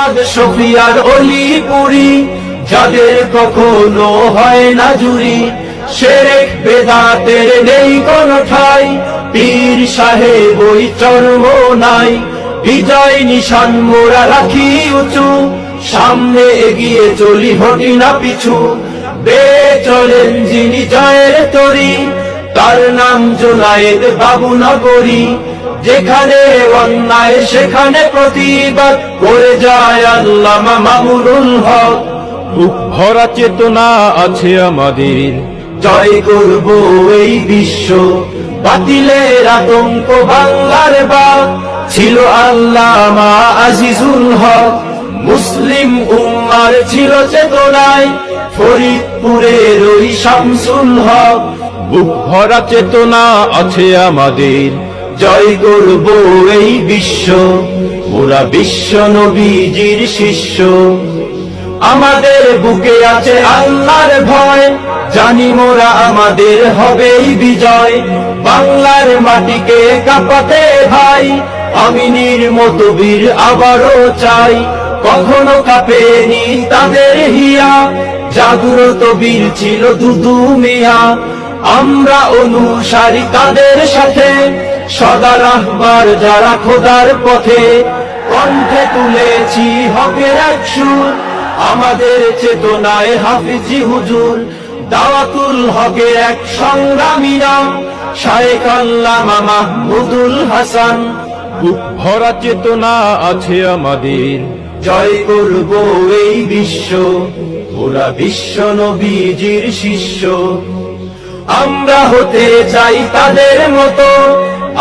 আহমদ শফিয়ার অলিপুরি, যাদের কখনো হয় না জুরি, শিরক বেদাতের নেই কোনো ঠাই, পীর সাহেব ওই চর্ম নাই। বিজয় নিশান মোরা রাখি উঁচু, সামনে এগিয়ে চলি হটি না পিছু। বেয়ে চলেন যিনি জয়ের তরি, তার নাম জুনায়েদ বাবু নগরী। যেখানে অন্যায় সেখানে প্রতিবাদ করে যায় আল্লামা মামুনুল হক। বুক ভরা চেতনা আছে আমাদের, জয় করব এই বিশ্ব, বাতিলের আতঙ্ক বাংলার বাগ ছিল আল্লামা আজিজুল হক। মুসলিম উম্মার ছিল চেতনায় ফরিদপুরের ওই শামসুল হক। বুক ভরা চেতনা আছে আমাদের, জয় করব এই বিশ্ব, ওরা বিশ্ব নবীজির শিষ্য। আমাদের বুকে আছে আল্লাহর ভয়, জানি মোরা আমাদের হবেই বিজয়। বাংলার মাটিকে কাঁপাতে ভাই, আমিনীর মতো বীর আবারও চাই। কখনো কাঁপেনি তাদের হিয়া, জাগ্রত বীর ছিল দুদু মিয়া। আমরা অনুসারী তাদের সাথে, সদা রাহবার যারা খোদার পথে। কণ্ঠে তুলেছি হকের এক সুর, আমাদের চেতনায় হাফিজি হুজুর। দাওয়াতুল হকের এক সংগ্রামী নাম, শায়েখ আল্লামা মাহমুদুল হাসান। বুক ভরা চেতনা আছে আমাদের, জয় করব এই বিশ্ব, ওরা বিশ্ব নবীজির শিষ্য। আমরা হতে চাই তাদের মতো,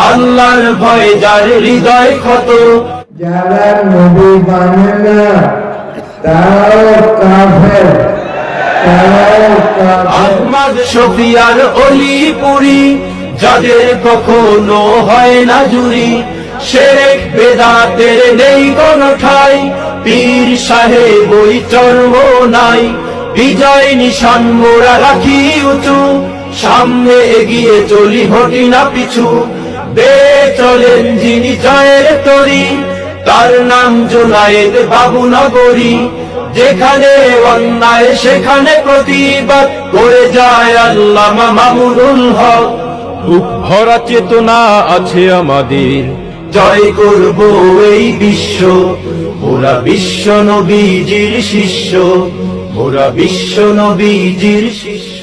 আল্লাহর ভয় যার হৃদয় ক্ষত। যারা নবী মানে না তারাও কাফের, তারাও কাফের। আহমদ শফিয়ার অলিপুরি, যাদের কখনো হয় না জুরি, শিরক বেদাতের নেই কোনো ঠাই, পীর সাহেব ওই চর্ম নাই। বিজয় নিশান মোরা রাখি উঁচু, সামনে এগিয়ে চলি হটি না পিছু। বেয়ে চলেন যিনি জয়ের তরি, তার নাম জুনায়েদ বাবু নগরী। যেখানে অন্যায় সেখানে প্রতিবাদ করে যায় আল্লামা মামুনুল হক। বুক ভরা চেতনা আছে আমাদের, জয় করব এই বিশ্ব, ওরা বিশ্ব নবীজির শিষ্য, ওরা বিশ্ব নবীজির শিষ্য।